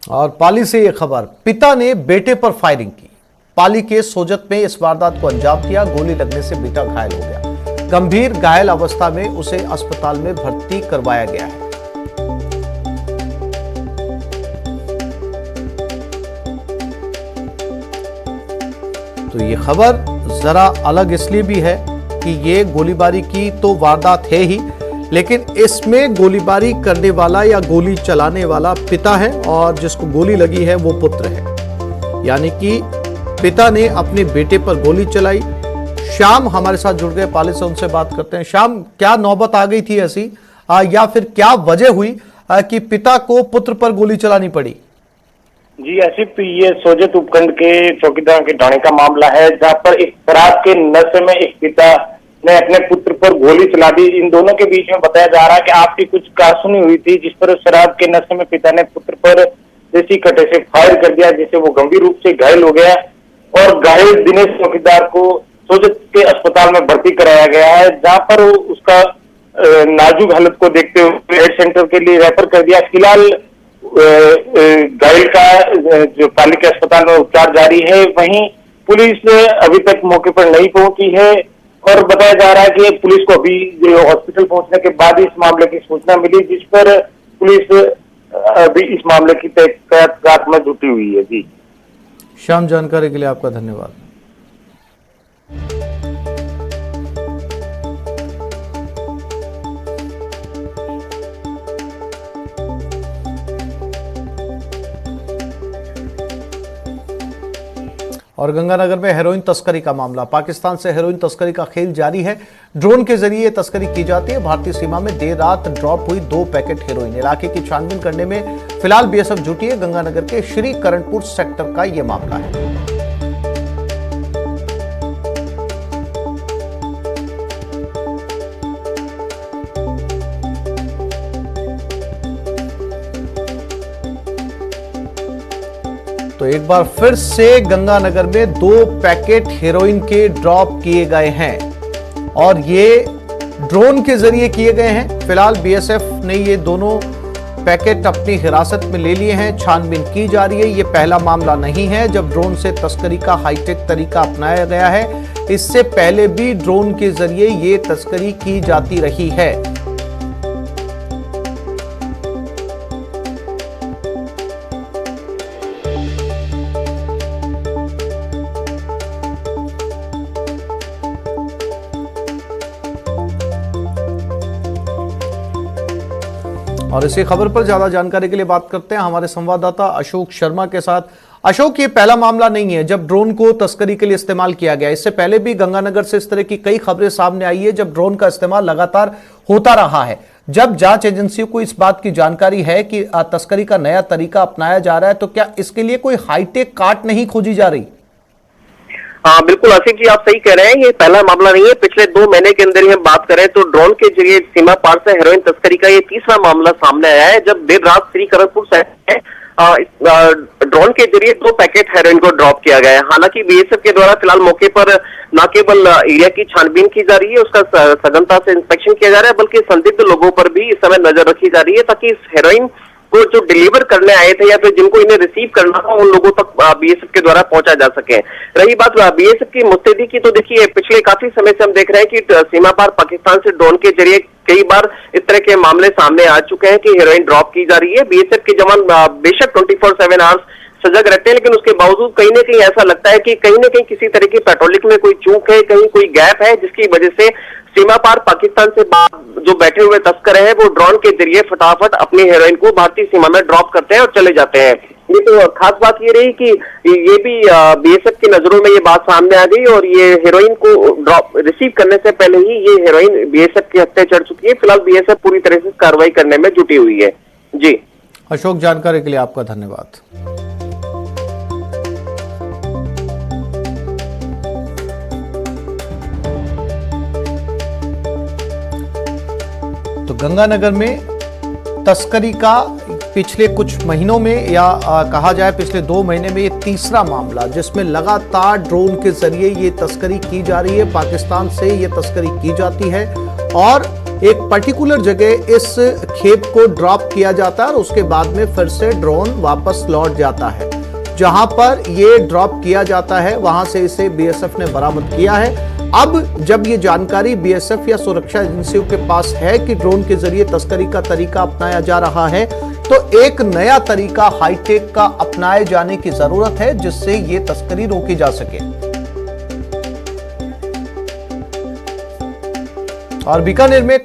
और पाली से यह खबर, पिता ने बेटे पर फायरिंग की। पाली के सोजत में इस वारदात को अंजाम दिया। गोली लगने से बेटा घायल हो गया। गंभीर घायल अवस्था में उसे अस्पताल में भर्ती करवाया गया है। तो ये खबर जरा अलग इसलिए भी है कि ये गोलीबारी की तो वारदात है ही, लेकिन इसमें गोलीबारी करने वाला या गोली चलाने वाला पिता है और जिसको गोली लगी है वो पुत्र है। यानी कि पिता ने अपने बेटे पर गोली चलाई। श्याम हमारे साथ जुड़ गए पाली से, उनसे बात करते हैं। श्याम, क्या नौबत आ गई थी ऐसी या फिर क्या वजह हुई कि पिता को पुत्र पर गोली चलानी पड़ी? जी आसिफ, ये सोजत उपखंड के चौकीदार के ढाणे का मामला है, जहां पर एक शराब के नशे में एक पिता ने अपने पुत्र पर गोली चला दी। इन दोनों के बीच में बताया जा रहा है कि आपकी कुछ कहासुनी हुई थी, जिस पर शराब के नशे में पिता ने पुत्र पर देसी कट्टे से फायर कर दिया, जिससे वो गंभीर रूप से घायल हो गया और घायल दिनेश चौकीदार को सोजत के अस्पताल में भर्ती कराया गया है, जहां पर उसका नाजुक हालत को देखते हुए हेड सेंटर के लिए रेफर कर दिया। फिलहाल घायल का जो पाली के अस्पताल में उपचार जारी है। वहीं पुलिस अभी तक मौके पर नहीं पहुंची है और बताया जा रहा है कि पुलिस को अभी हॉस्पिटल पहुंचने के बाद इस मामले की सूचना मिली, जिस पर पुलिस अभी इस मामले की तहकीकात में जुटी हुई है। जी श्याम, जानकारी के लिए आपका धन्यवाद। और गंगानगर में हेरोइन तस्करी का मामला। पाकिस्तान से हेरोइन तस्करी का खेल जारी है। ड्रोन के जरिए तस्करी की जाती है। भारतीय सीमा में देर रात ड्रॉप हुई 2 पैकेट हेरोइन। इलाके की छानबीन करने में फिलहाल बीएसएफ जुटी है। गंगानगर के श्री करणपुर सेक्टर का यह मामला है। तो एक बार फिर से गंगानगर में 2 पैकेट हेरोइन के ड्रॉप किए गए हैं और ये ड्रोन के जरिए किए गए हैं। फिलहाल बीएसएफ ने ये दोनों पैकेट अपनी हिरासत में ले लिए हैं। छानबीन की जा रही है। ये पहला मामला नहीं है जब ड्रोन से तस्करी का हाईटेक तरीका अपनाया गया है। इससे पहले भी ड्रोन के जरिए ये तस्करी की जाती रही है। और इसी खबर पर ज्यादा जानकारी के लिए बात करते हैं हमारे संवाददाता अशोक शर्मा के साथ। अशोक, ये पहला मामला नहीं है जब ड्रोन को तस्करी के लिए इस्तेमाल किया गया। इससे पहले भी गंगानगर से इस तरह की कई खबरें सामने आई है जब ड्रोन का इस्तेमाल लगातार होता रहा है। जब जांच एजेंसियों को इस बात की जानकारी है कि तस्करी का नया तरीका अपनाया जा रहा है, तो क्या इसके लिए कोई हाईटेक काट नहीं खोजी जा रही? हाँ बिल्कुल आसिफ जी, आप सही कह रहे हैं। ये पहला मामला नहीं है। पिछले 2 महीने के अंदर ही हम बात करें तो ड्रोन के जरिए सीमा पार से हेरोइन तस्करी का ये तीसरा मामला सामने आया है, जब देर रात श्री करणपुर सेक्टर में ड्रोन के जरिए 2 पैकेट हेरोइन को ड्रॉप किया गया है। हालांकि बीएसएफ के द्वारा फिलहाल मौके पर न केवल एरिया की छानबीन की जा रही है, उसका सघनता से इंस्पेक्शन किया जा रहा है, बल्कि संदिग्ध लोगों पर भी इस समय नजर रखी जा रही है, ताकि इस हेरोइन को जो डिलीवर करने आए थे या फिर जिनको इन्हें रिसीव करना था उन लोगों तक बीएसएफ के द्वारा पहुंचा जा सके। रही बात बीएसएफ की मुस्तैदी की, तो देखिए पिछले काफी समय से हम देख रहे हैं कि सीमा पार पाकिस्तान से ड्रोन के जरिए कई बार इस तरह के मामले सामने आ चुके हैं कि हेरोइन ड्रॉप की जा रही है। बीएसएफ के जवान बेशक 24/7 आवर्स सजग रहते हैं, लेकिन उसके बावजूद कहीं ना कहीं ऐसा लगता है कि कहीं ना कहीं किसी तरह की पेट्रोलिंग में कोई चूक है, कहीं कोई गैप है, जिसकी वजह से सीमा पार पाकिस्तान से जो बैठे हुए तस्कर हैं वो ड्रोन के जरिए फटाफट अपनी हेरोइन को भारतीय सीमा में ड्रॉप करते हैं और चले जाते हैं। ये तो खास बात ये रही कि ये भी बीएसएफ की नजरों में ये बात सामने आ गई और ये हेरोइन को ड्रॉप रिसीव करने से पहले ही ये हेरोइन बीएसएफ के हत्थे चढ़ चुकी है। फिलहाल बीएसएफ पूरी तरह से कार्रवाई करने में जुटी हुई है। जी अशोक, जानकारी के लिए आपका धन्यवाद। तो गंगानगर में तस्करी का पिछले कुछ महीनों में या कहा जाए पिछले 2 महीने में ये तीसरा मामला, जिसमें लगातार ड्रोन के जरिए ये तस्करी की जा रही है। पाकिस्तान से ये तस्करी की जाती है और एक पर्टिकुलर जगह इस खेप को ड्रॉप किया जाता है और उसके बाद में फिर से ड्रोन वापस लौट जाता है। जहां पर ये ड्रॉप किया जाता है वहां से इसे बीएसएफ ने बरामद किया है। अब जब ये जानकारी बीएसएफ या सुरक्षा एजेंसियों के पास है कि ड्रोन के जरिए तस्करी का तरीका अपनाया जा रहा है, तो एक नया तरीका हाईटेक का अपनाए जाने की जरूरत है जिससे ये तस्करी रोकी जा सके। और बीकानेर में